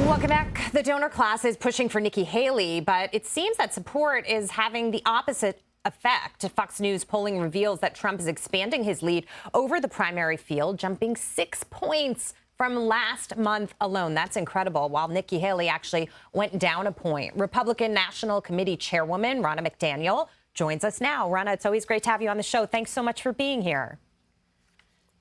Welcome back. The donor class is pushing for Nikki Haley, but it seems that support is having the opposite effect. Fox News polling reveals that Trump is expanding his lead over the primary field, jumping 6 points from last month alone. That's incredible, while Nikki Haley actually went down a point. Republican National Committee Chairwoman Ronna McDaniel joins us now. Ronna, it's always great to have you on the show. Thanks so much for being here.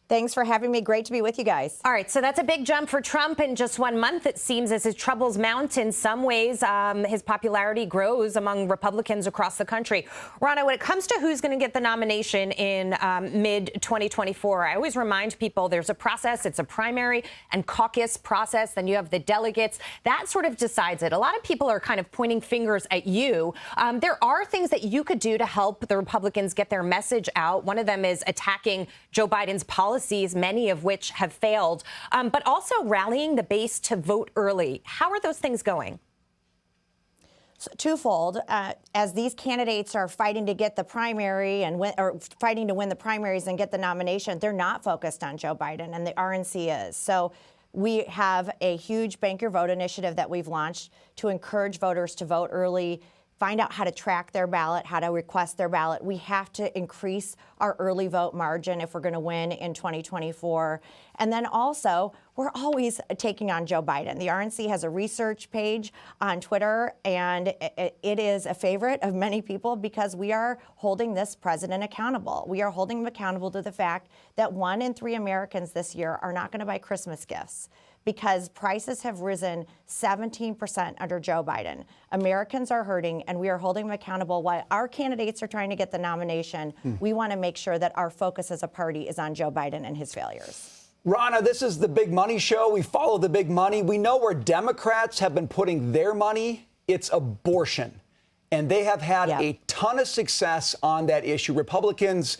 Thanks for having me. Great to be with you guys. All right, so that's a big jump for Trump in just 1 month, it seems, as his troubles mount. In some ways, his popularity grows among Republicans across the country. Ronna, when it comes to who's going to get the nomination in mid-2024, I always remind people there's a process. It's a primary and caucus process. Then you have the delegates. That sort of decides it. A lot of people are kind of pointing fingers at you. There are things that you could do to help the Republicans get their message out. One of them is attacking Joe Biden's policies, many of which have failed, but also rallying the base to vote early. How are those things going? So, twofold. As these candidates are fighting to get the primary and fighting to win the primaries and get the nomination, they're not focused on Joe Biden, and the RNC is. So we have a huge Bank Your Vote initiative that we've launched to encourage voters to vote early, find out how to track their ballot, how to request their ballot. We have to increase our early vote margin if we're going to win in 2024. And then also, we're always taking on Joe Biden. The RNC has a research page on Twitter, and it is a favorite of many people because we are holding this president accountable. We are holding him accountable to the fact that 1 in 3 Americans this year are not going to buy Christmas gifts, because prices have risen 17% under Joe Biden. Americans are hurting, and we are holding them accountable. While our candidates are trying to get the nomination, we want to make sure that our focus as a party is on Joe Biden and his failures. Ronna, this is the big money show. We follow the big money. We know where Democrats have been putting their money. It's abortion. And they have had a ton of success on that issue. Republicans,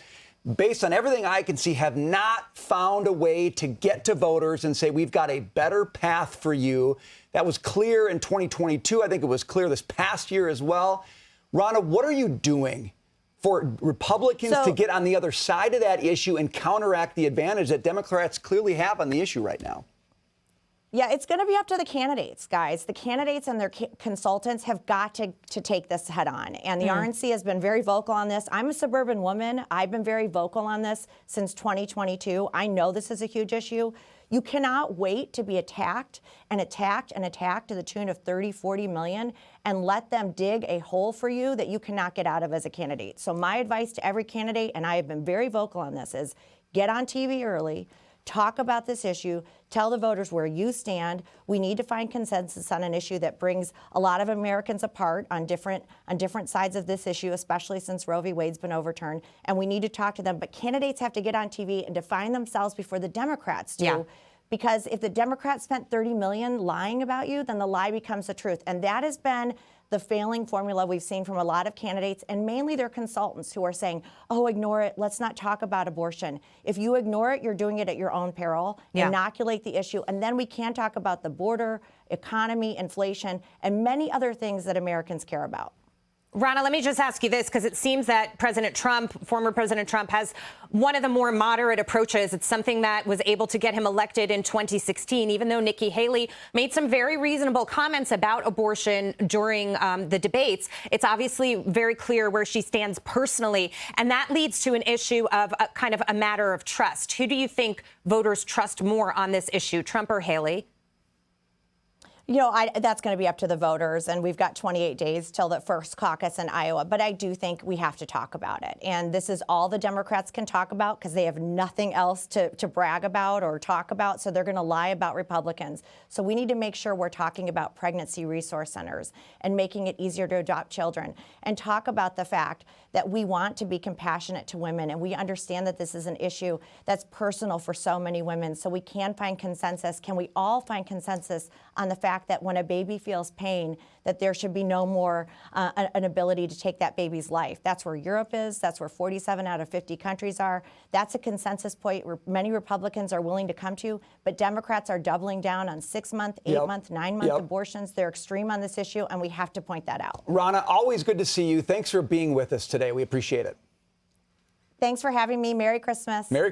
based on everything I can see, have not found a way to get to voters and say, we've got a better path for you. That was clear in 2022. I think it was clear this past year as well. Ronna, what are you doing for Republicans to get on the other side of that issue and counteract the advantage that Democrats clearly have on the issue right now? Yeah, it's going to be up to the candidates, guys. The candidates and their consultants have got to take this head on. And the RNC has been very vocal on this. I'm a suburban woman. I've been very vocal on this since 2022. I know this is a huge issue. You cannot wait to be attacked and attacked and attacked to the tune of 30, 40 million and let them dig a hole for you that you cannot get out of as a candidate. So my advice to every candidate, and I have been very vocal on this, is get on TV early. Talk about this issue. Tell the voters where you stand. We need to find consensus on an issue that brings a lot of Americans apart on different sides of this issue, especially since Roe v. Wade's been overturned. And we need to talk to them. But candidates have to get on TV and define themselves before the Democrats do. Yeah. Because if the Democrats spent $30 million lying about you, then the lie becomes the truth. And that has been the failing formula we've seen from a lot of candidates, and mainly their consultants, who are saying, oh, ignore it. Let's not talk about abortion. If you ignore it, you're doing it at your own peril. Yeah. Inoculate the issue. And then we can talk about the border, economy, inflation, and many other things that Americans care about. Ronna, let me just ask you this, because it seems that President Trump, former President Trump, has one of the more moderate approaches. It's something that was able to get him elected in 2016, even though Nikki Haley made some very reasonable comments about abortion during the debates. It's obviously very clear where she stands personally, and that leads to an issue of kind of a matter of trust. Who do you think voters trust more on this issue, Trump or Haley? You know, that's going to be up to the voters, and we've got 28 days till the first caucus in Iowa. But I do think we have to talk about it. And this is all the Democrats can talk about because they have nothing else to brag about or talk about. So they're going to lie about Republicans. So we need to make sure we're talking about pregnancy resource centers and making it easier to adopt children, and talk about the fact that we want to be compassionate to women. And we understand that this is an issue that's personal for so many women. So we can find consensus. Can we all find consensus on the fact that when a baby feels pain, that there should be no more an ability to take that baby's life? That's where Europe is. That's where 47 out of 50 countries are. That's a consensus point where many Republicans are willing to come to, but Democrats are doubling down on 6-month, 8-month, 9-month abortions. They're extreme on this issue, and we have to point that out. Ronna, always good to see you. Thanks for being with us today. We appreciate it. Thanks for having me. Merry Christmas. Merry